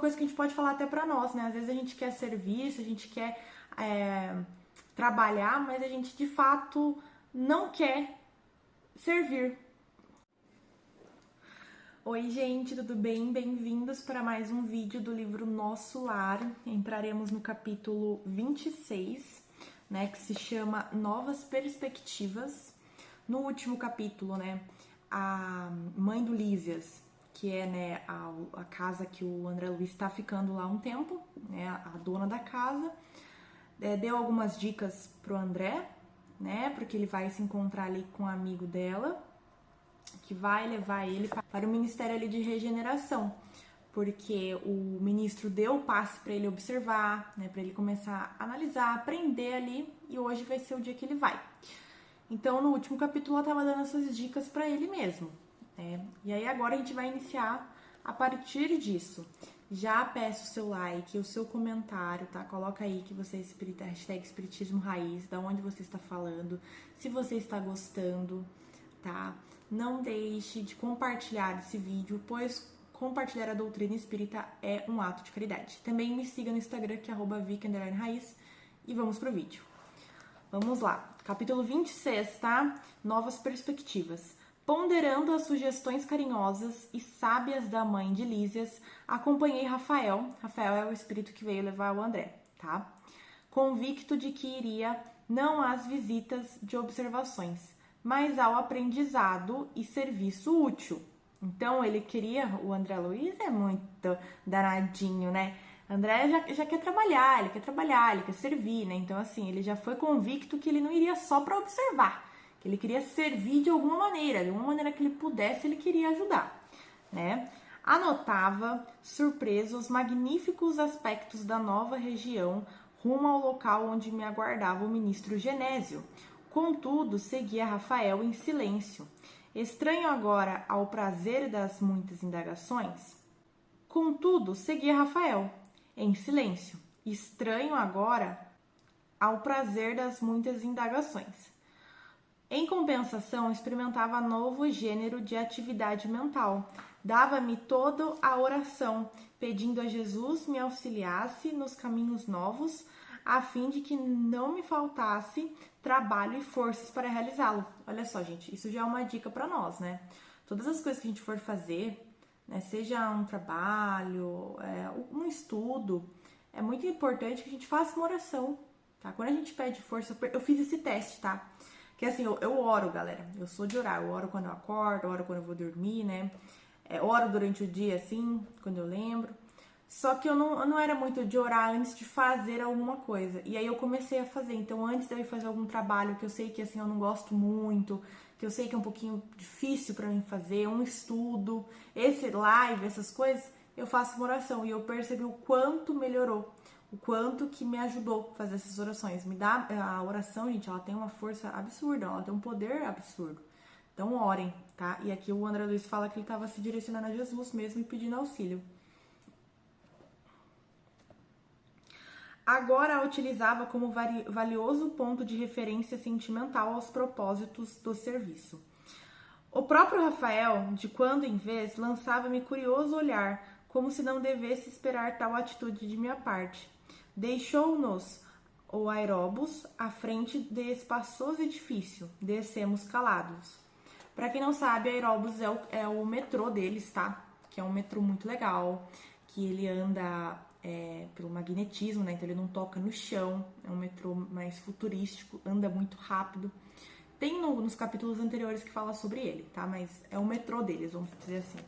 coisa que a gente pode falar até pra nós, né? Às vezes a gente quer serviço, a gente quer trabalhar, mas a gente de fato não quer servir. Oi, gente, tudo bem? Bem-vindos para mais um vídeo do livro Nosso Lar. Entraremos no capítulo 26, né, que se chama Novas Perspectivas. No último capítulo, né, a mãe do Lísias, que é, né, a casa que o André Luiz está ficando lá um tempo, né, a dona da casa, deu algumas dicas pro André, né, porque ele vai se encontrar ali com um amigo dela, que vai levar ele para o Ministério ali de Regeneração, porque o ministro deu o passe para ele observar, né, para ele começar a analisar, aprender ali, e hoje vai ser o dia que ele vai. Então, no último capítulo, ela estava dando essas dicas para ele mesmo, né? E aí agora a gente vai iniciar a partir disso. Já peço o seu like, o seu comentário, tá? Coloca aí que você é espírita, hashtag Espiritismo Raiz, da onde você está falando, se você está gostando, tá? Não deixe de compartilhar esse vídeo, pois compartilhar a doutrina espírita é um ato de caridade. Também me siga no Instagram, que é @vic_raiz, e vamos pro vídeo. Vamos lá. Capítulo 26, tá? Novas perspectivas. Ponderando as sugestões carinhosas e sábias da mãe de Lísias, acompanhei Rafael. Rafael é o espírito que veio levar o André, tá? Convicto de que iria não às visitas de observações, mas ao aprendizado e serviço útil. Então, ele queria... O André Luiz é muito danadinho, né? André já quer trabalhar, ele quer servir, né? Então, assim, ele já foi convicto que ele não iria só para observar, que ele queria servir de alguma maneira que ele pudesse, ele queria ajudar, né? Anotava, surpreso, os magníficos aspectos da nova região rumo ao local onde me aguardava o ministro Genésio. Contudo, seguia Rafael em silêncio. Estranho agora ao prazer das muitas indagações? Contudo, seguia Rafael em silêncio, estranho agora ao prazer das muitas indagações. Em compensação, experimentava novo gênero de atividade mental. Dava-me toda a oração, pedindo a Jesus me auxiliasse nos caminhos novos, a fim de que não me faltasse trabalho e forças para realizá-lo. Olha só, gente, isso já é uma dica para nós, né? Todas as coisas que a gente for fazer, né, seja um trabalho, um estudo, é muito importante que a gente faça uma oração, tá? Quando a gente pede força, eu fiz esse teste, tá? Que assim, eu oro, galera, eu sou de orar, eu oro quando eu acordo, eu oro quando eu vou dormir, né? Oro durante o dia, assim, quando eu lembro. Só que eu não era muito de orar antes de fazer alguma coisa. E aí eu comecei a fazer. Então, antes de eu ir fazer algum trabalho que eu sei que assim eu não gosto muito, que eu sei que é um pouquinho difícil pra mim fazer, um estudo, esse live, essas coisas, eu faço uma oração. E eu percebi o quanto melhorou, o quanto que me ajudou a fazer essas orações. A oração, gente, ela tem uma força absurda, ela tem um poder absurdo. Então, orem, tá? E aqui o André Luiz fala que ele estava se direcionando a Jesus mesmo e pedindo auxílio. Agora a utilizava como valioso ponto de referência sentimental aos propósitos do serviço. O próprio Rafael, de quando em vez, lançava-me curioso olhar, como se não devesse esperar tal atitude de minha parte. Deixou-nos o aeróbus à frente de espaçoso edifício. Descemos calados. Para quem não sabe, a aeróbus é o metrô deles, tá? Que é um metrô muito legal, que ele anda pelo magnetismo, né? Então ele não toca no chão, é um metrô mais futurístico, anda muito rápido. Tem nos capítulos anteriores que fala sobre ele, tá? Mas é o metrô deles, vamos dizer assim.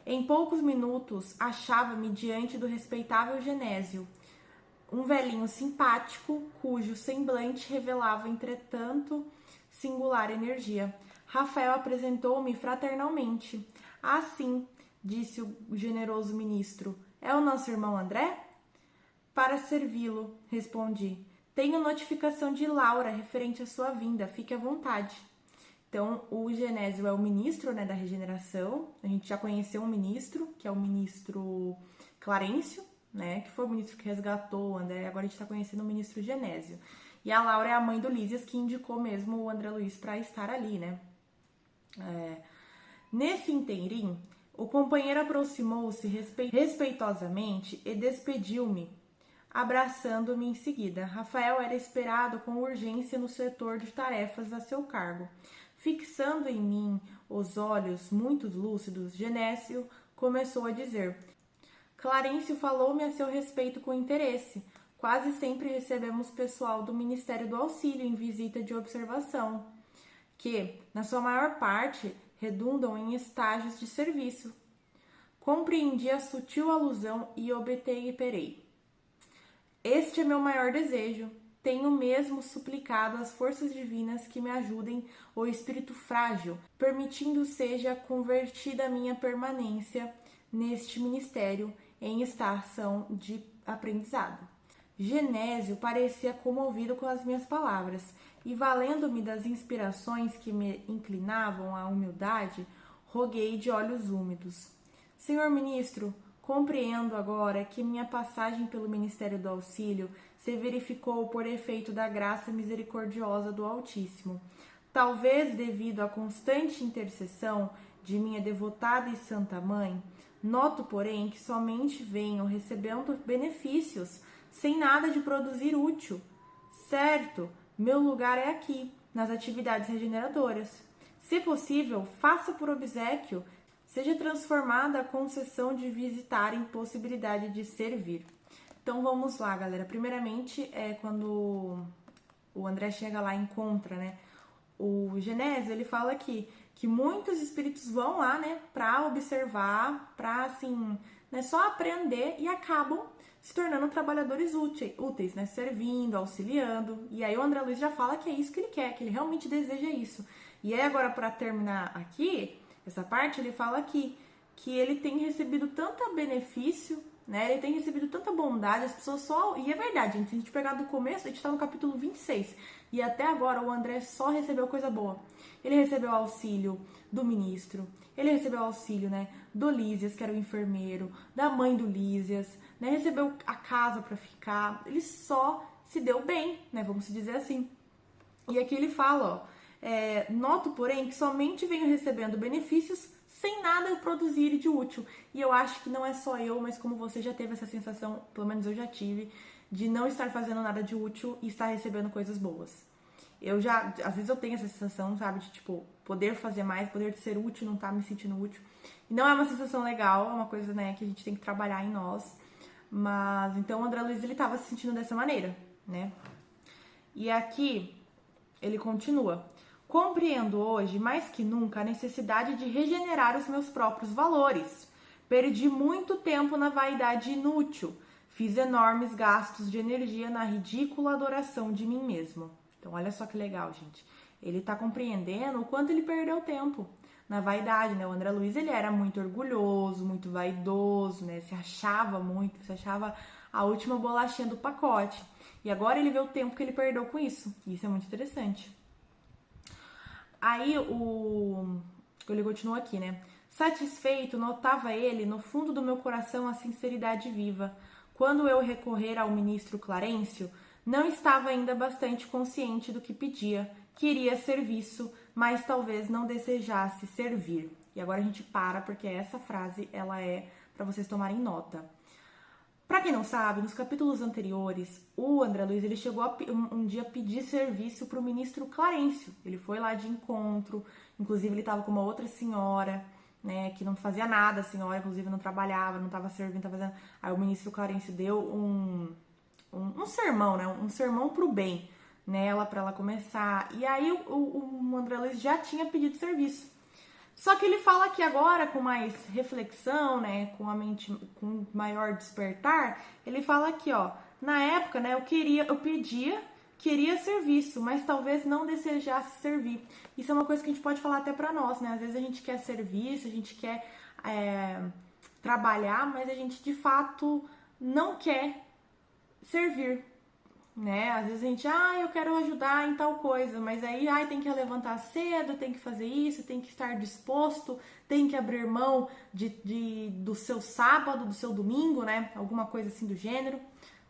Em poucos minutos, achava-me diante do respeitável Genésio, um velhinho simpático, cujo semblante revelava, entretanto, singular energia. Rafael apresentou-me fraternalmente. Assim, disse o generoso ministro, é o nosso irmão André? Para servi-lo, respondi. Tenho notificação de Laura referente à sua vinda, fique à vontade. Então, o Genésio é o ministro, né, da regeneração. A gente já conheceu um ministro, que é o ministro Clarencio, né, que foi o ministro que resgatou o André. Agora a gente está conhecendo o ministro Genésio. E a Laura é a mãe do Lísias, que indicou mesmo o André Luiz para estar ali, né. Nesse inteirinho, O companheiro aproximou-se respeitosamente e despediu-me, abraçando-me em seguida. Rafael era esperado com urgência no setor de tarefas a seu cargo. Fixando em mim os olhos muito lúcidos, Genésio começou a dizer: Clarencio falou-me a seu respeito com interesse. Quase sempre recebemos pessoal do Ministério do Auxílio em visita de observação, que, na sua maior parte, redundam em estágios de serviço. Compreendi a sutil alusão e obtemperei. Este é meu maior desejo. Tenho mesmo suplicado às forças divinas que me ajudem o espírito frágil, permitindo seja convertida a minha permanência neste ministério em estação de aprendizado. Genésio parecia comovido com as minhas palavras e, valendo-me das inspirações que me inclinavam à humildade, roguei de olhos úmidos: Senhor ministro, compreendo agora que minha passagem pelo Ministério do Auxílio se verificou por efeito da graça misericordiosa do Altíssimo. Talvez devido à constante intercessão de minha devotada e santa mãe, noto, porém, que somente venho recebendo benefícios, sem nada de produzir útil. Certo, meu lugar é aqui, nas atividades regeneradoras. Se possível, faça por obséquio, seja transformada a concessão de visitar em possibilidade de servir. Então vamos lá, galera. Primeiramente, quando o André chega lá e encontra, né, o Genésio, ele fala aqui que muitos espíritos vão lá, né, para observar, para assim, né, só aprender e acabam se tornando trabalhadores úteis, né, servindo, auxiliando. E aí o André Luiz já fala que é isso que ele quer, que ele realmente deseja isso. E aí agora, para terminar aqui essa parte, ele fala aqui que ele tem recebido tanto benefício, né? Ele tem recebido tanta bondade, as pessoas só... E é verdade, gente, se a gente pegar do começo, a gente tá no capítulo 26, e até agora o André só recebeu coisa boa. Ele recebeu auxílio do ministro, ele recebeu auxílio, né, do Lísias, que era o enfermeiro, da mãe do Lísias, né? Recebeu a casa para ficar, ele só se deu bem, né? Vamos dizer assim. E aqui ele fala, ó, noto, porém, que somente venho recebendo benefícios sem nada produzir de útil. E eu acho que não é só eu, mas como você já teve essa sensação, pelo menos eu já tive, de não estar fazendo nada de útil e estar recebendo coisas boas. Às vezes eu tenho essa sensação, sabe, de tipo, poder fazer mais, poder ser útil, não estar me sentindo útil. E não é uma sensação legal, é uma coisa, né, que a gente tem que trabalhar em nós. Mas, então, o André Luiz, ele estava se sentindo dessa maneira, né? E aqui, ele continua: compreendo hoje, mais que nunca, a necessidade de regenerar os meus próprios valores. Perdi muito tempo na vaidade inútil. Fiz enormes gastos de energia na ridícula adoração de mim mesmo. Então, olha só que legal, gente. Ele tá compreendendo o quanto ele perdeu tempo na vaidade, né? O André Luiz, ele era muito orgulhoso, muito vaidoso, né? Se achava a última bolachinha do pacote. E agora ele vê o tempo que ele perdeu com isso. E isso é muito interessante. Aí ele continua aqui, né? Satisfeito, notava ele no fundo do meu coração a sinceridade viva. Quando eu recorrer ao ministro Clarencio, não estava ainda bastante consciente do que pedia. Queria serviço, mas talvez não desejasse servir. E agora a gente para, porque essa frase ela é para vocês tomarem nota. Para quem não sabe, nos capítulos anteriores, o André Luiz ele chegou a um dia pedir serviço para o ministro Clarencio. Ele foi lá de encontro, inclusive ele estava com uma outra senhora, né, que não fazia nada, a senhora inclusive não trabalhava, não estava servindo, estava fazendo... Aí o ministro Clarencio deu um sermão, né, um sermão para o bem nela, para ela começar. E aí o André Luiz já tinha pedido serviço. Só que ele fala aqui agora, com mais reflexão, né, com a mente, com maior despertar, ele fala aqui, ó, na época, né, queria serviço, mas talvez não desejasse servir. Isso é uma coisa que a gente pode falar até pra nós, né, às vezes a gente quer serviço, a gente quer trabalhar, mas a gente de fato não quer servir, né? Às vezes a gente, eu quero ajudar em tal coisa, mas aí, tem que levantar cedo, tem que fazer isso, tem que estar disposto, tem que abrir mão do seu sábado, do seu domingo, né? Alguma coisa assim do gênero,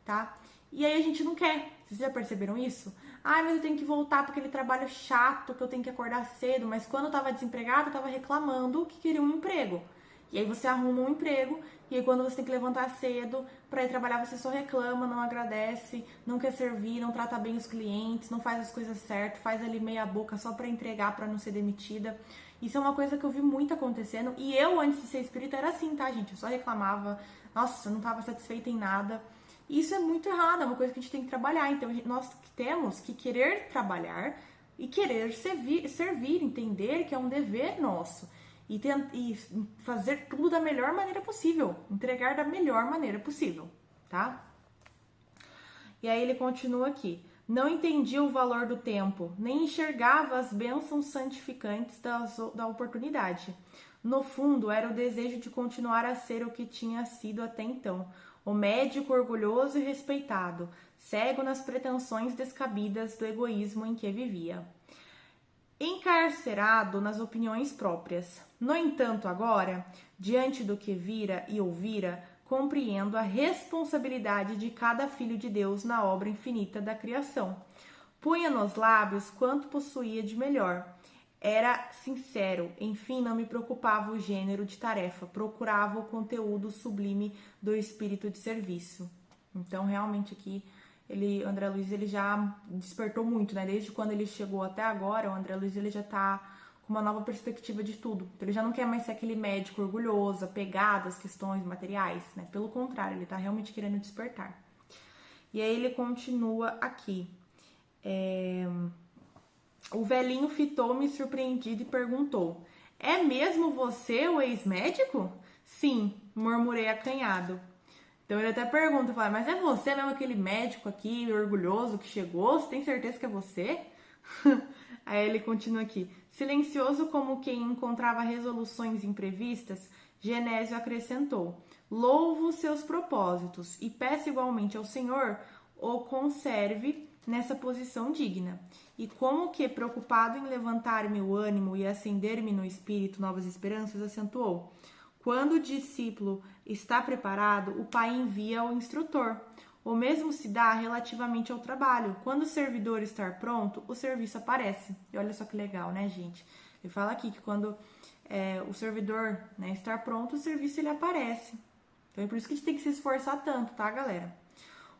tá? E aí a gente não quer. Vocês já perceberam isso? Mas eu tenho que voltar para aquele trabalho chato, que eu tenho que acordar cedo, mas quando eu tava desempregada, eu tava reclamando que queria um emprego. E aí você arruma um emprego, e aí quando você tem que levantar cedo para ir trabalhar, você só reclama, não agradece, não quer servir, não trata bem os clientes, não faz as coisas certas, faz ali meia boca só para entregar, para não ser demitida. Isso é uma coisa que eu vi muito acontecendo, e eu, antes de ser espírita, era assim, tá, gente? Eu só reclamava, nossa, eu não estava satisfeita em nada. Isso é muito errado, é uma coisa que a gente tem que trabalhar. Então, nós temos que querer trabalhar e querer servir, entender que é um dever nosso. E fazer tudo da melhor maneira possível, entregar da melhor maneira possível, tá? E aí ele continua aqui. Não entendia o valor do tempo, nem enxergava as bênçãos santificantes da oportunidade. No fundo, era o desejo de continuar a ser o que tinha sido até então, o médico orgulhoso e respeitado, cego nas pretensões descabidas do egoísmo em que vivia. Encarcerado nas opiniões próprias. No entanto, agora, diante do que vira e ouvira, compreendo a responsabilidade de cada filho de Deus na obra infinita da criação. Punha nos lábios quanto possuía de melhor. Era sincero, enfim, não me preocupava o gênero de tarefa, procurava o conteúdo sublime do espírito de serviço. Então, realmente aqui, André Luiz, ele já despertou muito, né? Desde quando ele chegou até agora, o André Luiz, ele já tá com uma nova perspectiva de tudo. Então, ele já não quer mais ser aquele médico orgulhoso, apegado às questões materiais, né? Pelo contrário, ele tá realmente querendo despertar. E aí ele continua aqui. O velhinho fitou-me surpreendido e perguntou: é mesmo você o ex-médico? Sim, murmurei acanhado. Então ele até pergunta, fala, mas é você mesmo aquele médico aqui, orgulhoso, que chegou? Você tem certeza que é você? Aí ele continua aqui. Silencioso como quem encontrava resoluções imprevistas, Genésio acrescentou: louvo seus propósitos e peço igualmente ao Senhor o conserve nessa posição digna. E como que, preocupado em levantar-me o ânimo e acender-me no espírito novas esperanças, acentuou: quando o discípulo está preparado, o pai envia o instrutor. O mesmo se dá relativamente ao trabalho. Quando o servidor está pronto, o serviço aparece. E olha só que legal, né, gente? Ele fala aqui que quando o servidor, né, estar pronto, o serviço ele aparece. Então é por isso que a gente tem que se esforçar tanto, tá, galera?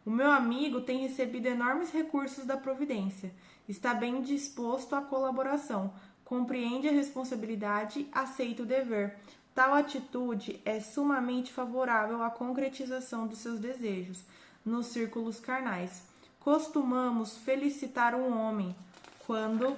O meu amigo tem recebido enormes recursos da providência. Está bem disposto à colaboração. Compreende a responsabilidade, aceita o dever. Tal atitude é sumamente favorável à concretização dos seus desejos nos círculos carnais. Costumamos felicitar um homem quando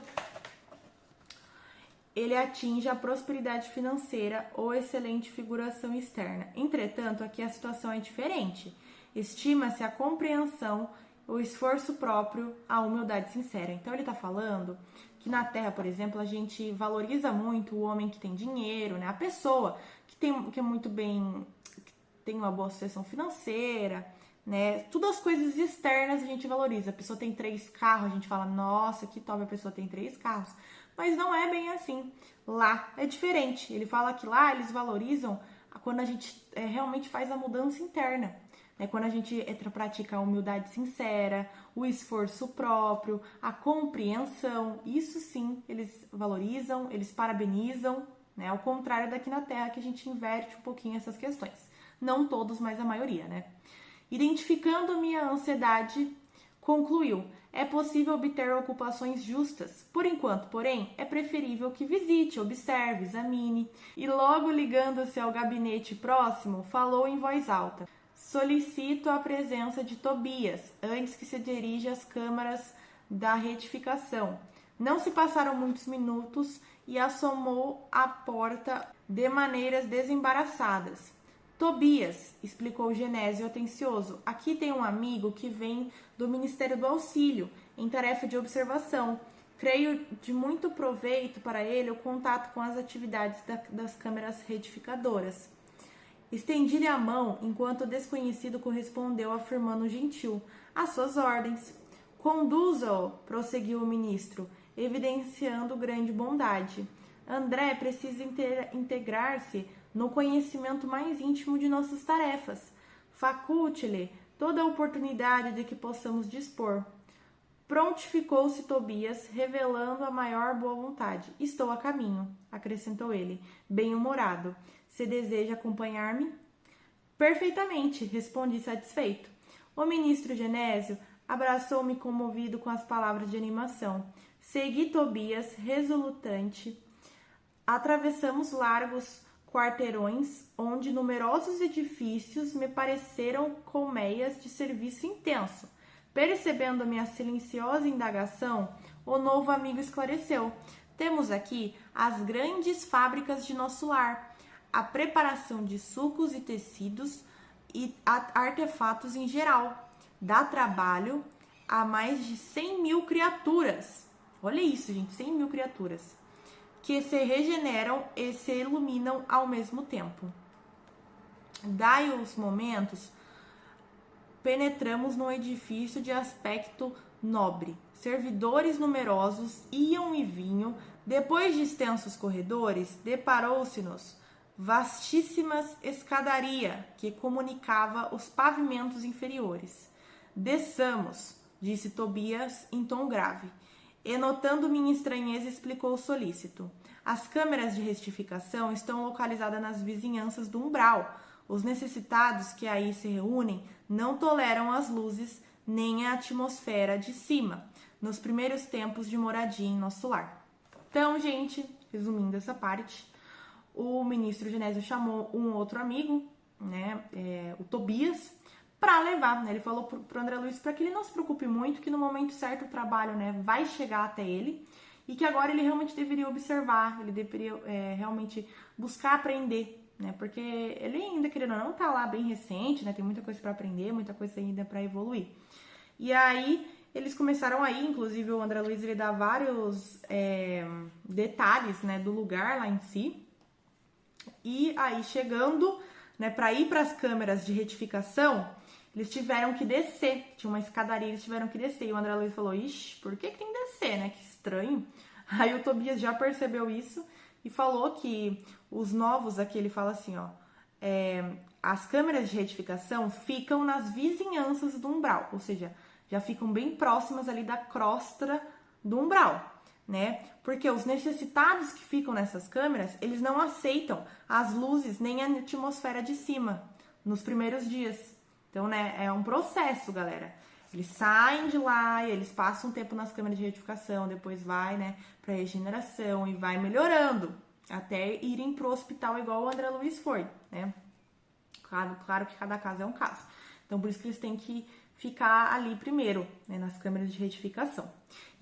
ele atinge a prosperidade financeira ou excelente figuração externa. Entretanto, aqui a situação é diferente. Estima-se a compreensão, o esforço próprio, a humildade sincera. Então ele está falando que na Terra, por exemplo, a gente valoriza muito o homem que tem dinheiro, né? A pessoa que é muito bem, que tem uma boa sucessão financeira, né? Tudo as coisas externas a gente valoriza. A pessoa tem 3 carros, a gente fala, nossa, que top, a pessoa tem 3 carros. Mas não é bem assim. Lá é diferente. Ele fala que lá eles valorizam quando a gente realmente faz a mudança interna. Quando a gente pratica a humildade sincera, o esforço próprio, a compreensão, isso sim, eles valorizam, eles parabenizam, né? Ao contrário daqui na Terra, que a gente inverte um pouquinho essas questões. Não todos, mas a maioria, né? Identificando minha ansiedade, concluiu: é possível obter ocupações justas. Por enquanto, porém, é preferível que visite, observe, examine. E logo ligando-se ao gabinete próximo, falou em voz alta: solicito a presença de Tobias, antes que se dirija às câmaras da retificação. Não se passaram muitos minutos e assomou à porta de maneiras desembaraçadas. Tobias, explicou Genésio atencioso, aqui tem um amigo que vem do Ministério do Auxílio, em tarefa de observação. Creio de muito proveito para ele o contato com as atividades das câmaras retificadoras. Estendi-lhe a mão, enquanto o desconhecido correspondeu afirmando gentil: às suas ordens. Conduza-o, prosseguiu o ministro, evidenciando grande bondade. André precisa integrar-se no conhecimento mais íntimo de nossas tarefas. Faculte-lhe toda a oportunidade de que possamos dispor. Prontificou-se Tobias, revelando a maior boa vontade. Estou a caminho, acrescentou ele, bem-humorado. Você deseja acompanhar-me? Perfeitamente, respondi satisfeito. O ministro Genésio abraçou-me comovido com as palavras de animação. Segui Tobias, resolutante. Atravessamos largos quarteirões, onde numerosos edifícios me pareceram colmeias de serviço intenso. Percebendo minha silenciosa indagação, o novo amigo esclareceu. Temos aqui as grandes fábricas de nosso lar, a preparação de sucos e tecidos e artefatos em geral. Dá trabalho a mais de 100.000 criaturas. Olha isso, gente, 100.000 criaturas. Que se regeneram e se iluminam ao mesmo tempo. Daí os momentos, penetramos num edifício de aspecto nobre. Servidores numerosos iam e vinham. Depois de extensos corredores, deparou-se-nos vastíssimas escadaria que comunicava os pavimentos inferiores. Desçamos, disse Tobias em tom grave. E, notando minha estranheza, explicou solícito. As câmeras de retificação estão localizadas nas vizinhanças do umbral. Os necessitados que aí se reúnem não toleram as luzes nem a atmosfera de cima, nos primeiros tempos de moradia em nosso lar. Então, gente, resumindo essa parte, o ministro Genésio chamou um outro amigo, né, o Tobias, para levar, né? Ele falou pro André Luiz para que ele não se preocupe muito, que no momento certo o trabalho, né, vai chegar até ele e que agora ele realmente deveria observar, ele deveria realmente buscar aprender, né? Porque ele ainda, querendo ou não, tá lá bem recente, né? Tem muita coisa para aprender, muita coisa ainda para evoluir. E aí eles começaram aí, inclusive o André Luiz ele dá vários detalhes, né, do lugar lá em si. E aí chegando, né, para ir para as câmeras de retificação, eles tiveram que descer, tinha uma escadaria, eles tiveram que descer. E o André Luiz falou, ixi, por que tem que descer, né? Que estranho. Aí o Tobias já percebeu isso e falou que os novos, aqui ele fala assim, ó, as câmeras de retificação ficam nas vizinhanças do umbral, ou seja, já ficam bem próximas ali da crosta do umbral, né? Porque os necessitados que ficam nessas câmeras, eles não aceitam as luzes nem a atmosfera de cima nos primeiros dias. Então, né, é um processo, galera. Eles saem de lá e eles passam um tempo nas câmeras de retificação, depois vai, né, pra regeneração e vai melhorando até irem pro hospital igual o André Luiz foi, né? Claro que cada caso é um caso. Então, por isso que eles têm que ficar ali primeiro, né, nas câmeras de retificação.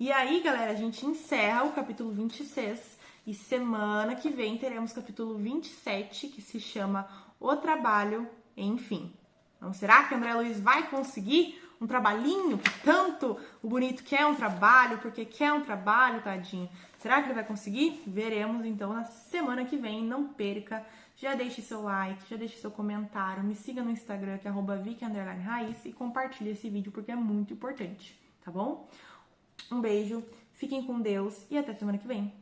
E aí, galera, a gente encerra o capítulo 26 e semana que vem teremos o capítulo 27, que se chama O Trabalho, Enfim. Então, será que André Luiz vai conseguir um trabalhinho? Que tanto o bonito quer um trabalho, porque quer um trabalho, tadinho. Será que ele vai conseguir? Veremos, então, na semana que vem. Não perca. Já deixe seu like, já deixe seu comentário. Me siga no Instagram, que é @vicky_raiz, e compartilhe esse vídeo, porque é muito importante, tá bom? Um beijo, fiquem com Deus e até semana que vem.